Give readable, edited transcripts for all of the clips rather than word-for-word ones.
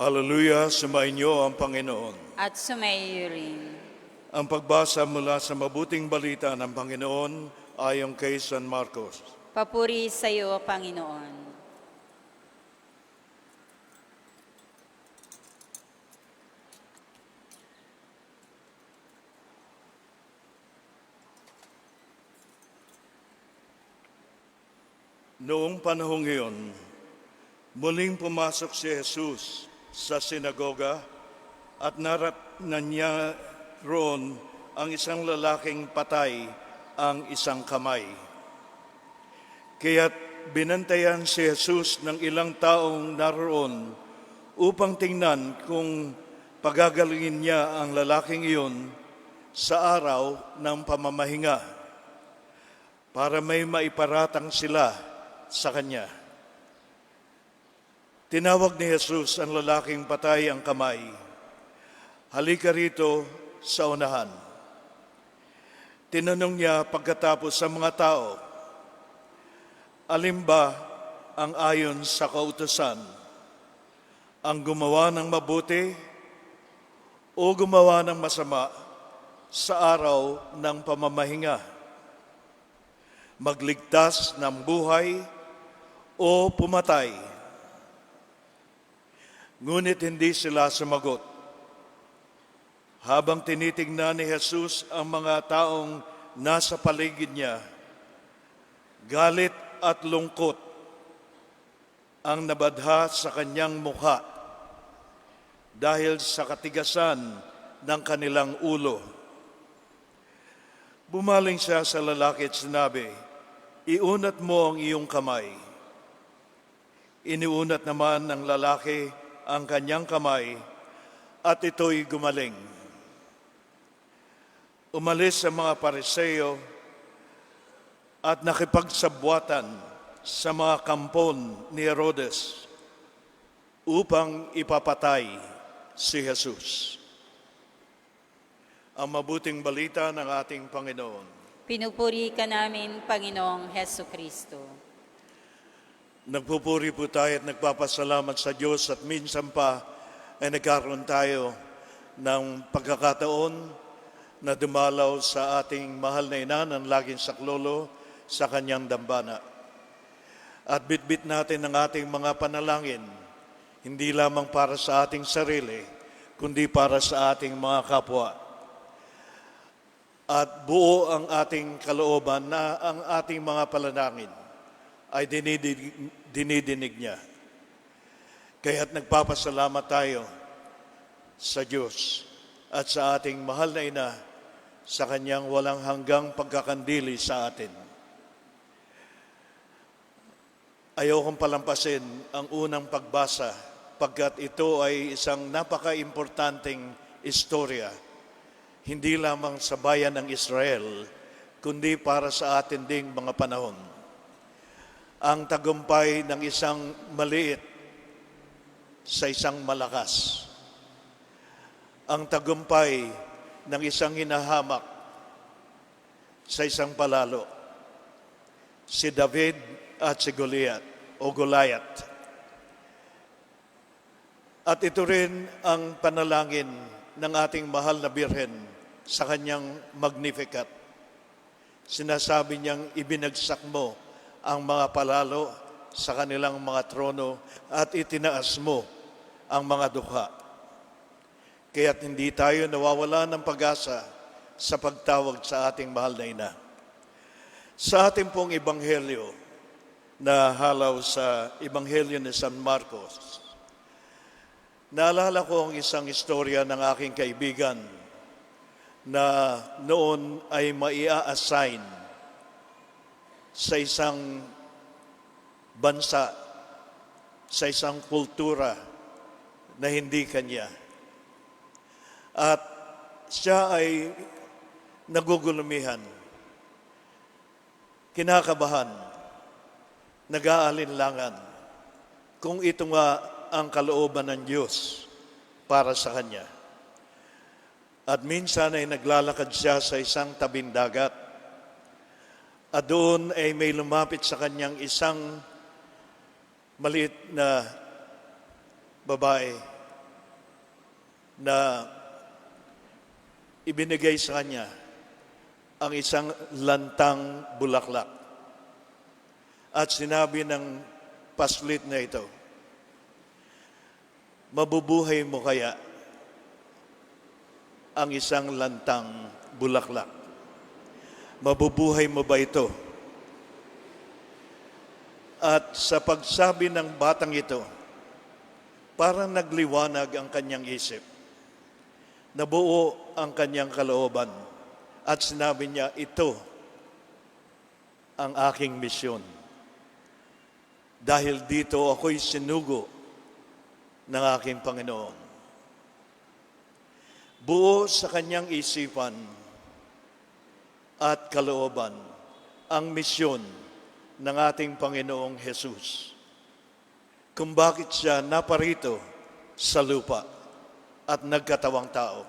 Hallelujah, sumainyo ang Panginoon. At sumaiyo rin. Ang pagbasa mula sa mabuting balita ng Panginoon ayon kay San Marcos. Papuri sa iyo, Panginoon. Noong panahong iyon, muling pumasok si Jesus sa sinagoga at naratnan niya roon ang isang lalaking patay ang isang kamay. Kaya't binantayan si Jesus ng ilang taong naroon upang tingnan kung pagagalingin niya ang lalaking iyon sa araw ng pamamahinga para may maiparatang sila sa kanya. Tinawag ni Jesus ang lalaking patay ang kamay. Halika rito sa unahan. Tinanong niya pagkatapos sa mga tao, alin ba ang ayon sa kautusan? Ang gumawa ng mabuti o gumawa ng masama sa araw ng pamamahinga? Magligtas ng buhay o pumatay? Ngunit hindi sila sumagot. Habang tinitingnan ni Jesus ang mga taong nasa paligid niya, galit at lungkot ang nabadha sa kanyang mukha dahil sa katigasan ng kanilang ulo. Bumaling siya sa lalaki at sinabi, "Iunat mo ang iyong kamay." Iniunat naman ng lalaki ang kanyang kamay at ito'y gumaling. Umalis ang mga Pariseo at nakipagsabwatan sa mga kampon ni Herodes upang ipapatay si Jesus. Ang mabuting balita ng ating Panginoon. Pinupuri ka namin, Panginoong Heso Kristo. Nagpupuri po tayo at nagpapasalamat sa Diyos at minsan pa ay nagkaroon tayo ng pagkakataon na dumalaw sa ating mahal na ina ng laging saklolo sa kanyang dambana. At bitbit natin ang ating mga panalangin, hindi lamang para sa ating sarili, kundi para sa ating mga kapwa. At buo ang ating kalooban na ang ating mga panalangin ay dinidinig niya. Kaya't nagpapasalamat tayo sa Diyos at sa ating mahal na ina sa kanyang walang hanggang pagkakandili sa atin. Ayokong palampasin ang unang pagbasa pagkat ito ay isang napaka-importanting istorya, hindi lamang sa bayan ng Israel, kundi para sa atin ding mga panahon. Ang tagumpay ng isang maliit sa isang malakas. Ang tagumpay ng isang hinahamak sa isang palalo. Si David at si Goliath o Goliath. At ito rin ang panalangin ng ating mahal na Birhen sa kanyang Magnificat. Sinasabi niyang ibinagsak mo ang mga palalo sa kanilang mga trono at itinaas mo ang mga dukha. Kaya't hindi tayo nawawala ng pag-asa sa pagtawag sa ating mahal na ina. Sa ating pong ebanghelyo na halaw sa ebanghelyo ni San Marcos, naalala ko ang isang istorya ng aking kaibigan na noon ay maia-assign sa isang bansa, sa isang kultura na hindi kanya. At siya ay nagugulumihan, kinakabahan, nag-aalinlangan kung ito nga ang kalooban ng Diyos para sa kanya. At minsan ay naglalakad siya sa isang tabing dagat. At doon ay may lumapit sa kanyang isang maliit na babae na ibinigay sa kanya ang isang lantang bulaklak. At sinabi ng paslit na ito, mabubuhay mo kaya ang isang lantang bulaklak? Mabubuhay mo ba ito? At sa pagsabi ng batang ito, parang nagliwanag ang kanyang isip. Nabuo ang kanyang kalooban. At sinabi niya, ito ang aking misyon. Dahil dito ako'y sinugo ng aking Panginoon. Buo sa kanyang isipan at kalooban ang misyon ng ating Panginoong Jesus. Kung bakit siya naparito sa lupa at nagkatawang tao.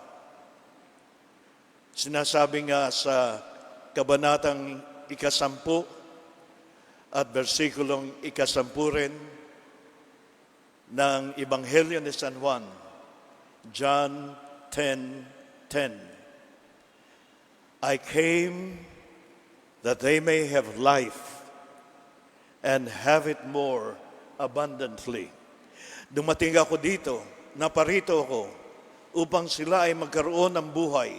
Sinasabi nga sa kabanatang 10 at versikulong 10 rin ng Ebanghelyo ni San Juan, John 10:10. I came that they may have life and have it more abundantly. Dumating ako dito, naparito ako, upang sila ay magkaroon ng buhay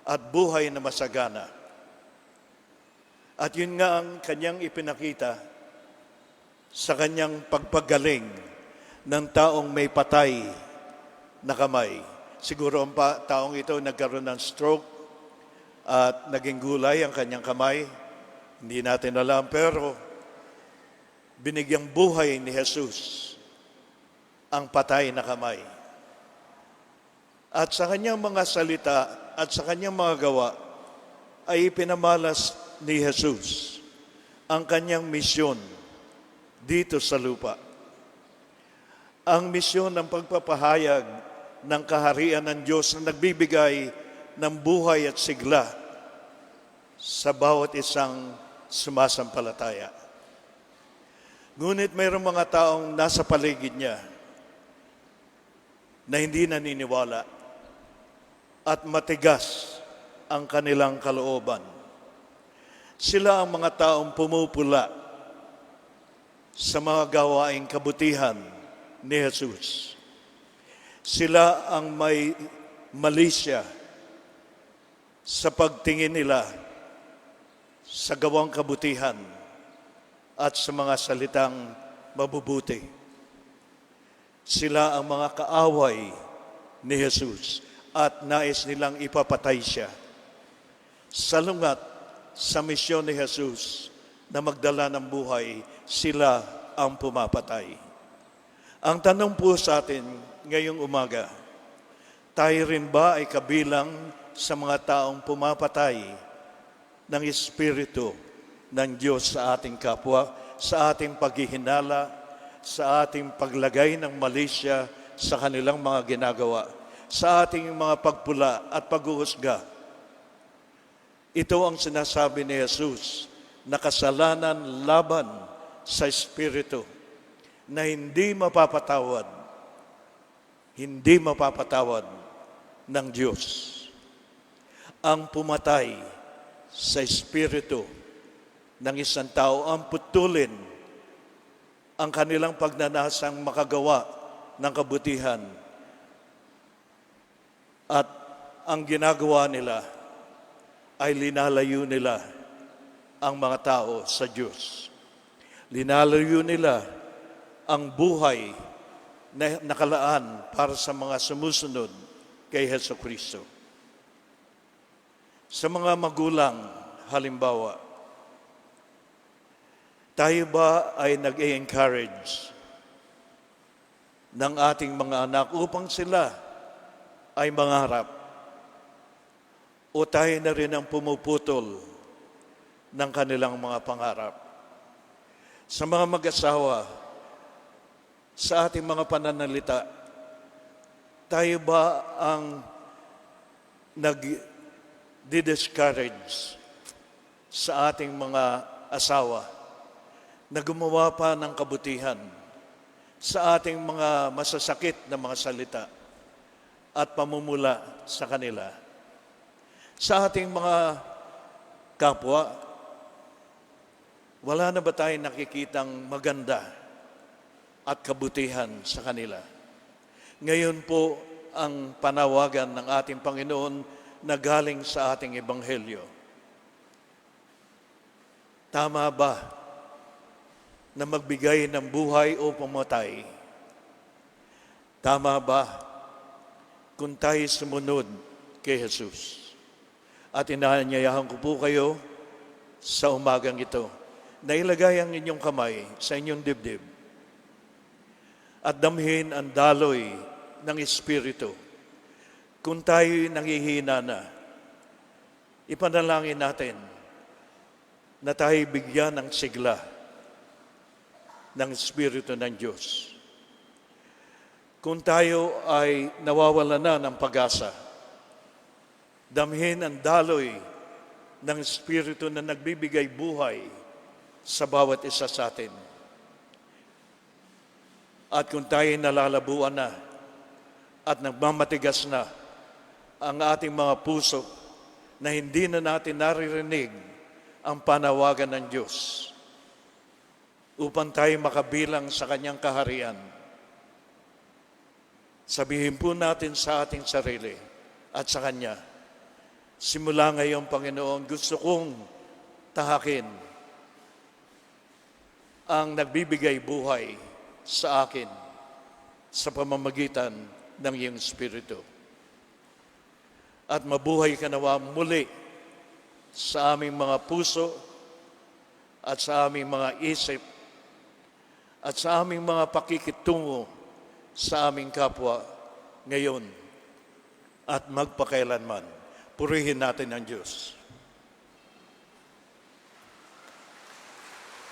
at buhay na masagana. At yun nga ang kanyang ipinakita sa kanyang pagpagaling ng taong may patay na kamay. Siguro ang taong ito nagkaroon ng stroke at naging gulay ang kanyang kamay. Hindi natin alam, pero binigyang buhay ni Jesus ang patay na kamay. At sa kanyang mga salita at sa kanyang mga gawa ay ipinamalas ni Jesus ang kanyang misyon dito sa lupa. Ang misyon ng pagpapahayag ng kaharian ng Diyos na nagbibigay ng buhay at sigla sa bawat isang sumasampalataya. Ngunit mayroong mga taong nasa paligid niya na hindi naniniwala at matigas ang kanilang kalooban. Sila ang mga taong pumupula sa mga gawaing kabutihan ni Jesus. Sila ang may malisya sa pagtingin nila sa gawang kabutihan at sa mga salitang mabubuti. Sila ang mga kaaway ni Jesus at nais nilang ipapatay siya. Salungat sa misyon ni Jesus na magdala ng buhay, sila ang pumapatay. Ang tanong po sa atin ngayong umaga, tayo rin ba ay kabilang sa mga taong pumapatay ng Espiritu ng Diyos sa ating kapwa, sa ating paghihinala, sa ating paglagay ng malisya sa kanilang mga ginagawa, sa ating mga pagpula at paghuhusga? Ito ang sinasabi ni Jesus na kasalanan laban sa Espiritu na hindi mapapatawad ng Diyos. Ang pumatay sa Espiritu ng isang tao, ang putulin ang kanilang pagnanasang makagawa ng kabutihan at ang ginagawa nila ay linalayo nila ang mga tao sa Diyos. Linalayo nila ang buhay na nakalaan para sa mga sumusunod kay Jesucristo. Sa mga magulang, halimbawa, tayo ba ay nag-encourage ng ating mga anak upang sila ay mangarap? O tayo na rin ang pumuputol ng kanilang mga pangarap? Sa mga mag-asawa, sa ating mga pananalita, tayo ba ang nag-discourage sa ating mga asawa na gumawa pa ng kabutihan sa ating mga masasakit na mga salita at pamumula sa kanila. Sa ating mga kapwa, wala na ba tayong nakikitang maganda at kabutihan sa kanila? Ngayon po ang panawagan ng ating Panginoon na galing sa ating Ebanghelyo. Tama ba na magbigay ng buhay o pumatay? Tama ba kung tayo sumunod kay Jesus? At inaanyayahan ko po kayo sa umagang ito na ilagay ang inyong kamay sa inyong dibdib at damhin ang daloy ng Espiritu. Kung tayo'y nangihina na, ipanalangin natin na tayo bigyan ng sigla ng Espiritu ng Diyos. Kung tayo ay nawawala na ng pag-asa, damhin ang daloy ng Espiritu na nagbibigay buhay sa bawat isa sa atin. At kung tayo nalalabuan na at nagmamatigas na ang ating mga puso na hindi na natin naririnig ang panawagan ng Diyos upang tayo makabilang sa Kanyang kaharian, sabihin po natin sa ating sarili at sa Kanya, simula ngayon, Panginoon, gusto kong tahakin ang nagbibigay buhay sa akin sa pamamagitan ng iyong Espiritu. At mabuhay ka nawa muli sa aming mga puso at sa aming mga isip at sa aming mga pakikitungo sa aming kapwa ngayon at magpakailanman. Purihin natin ang Diyos.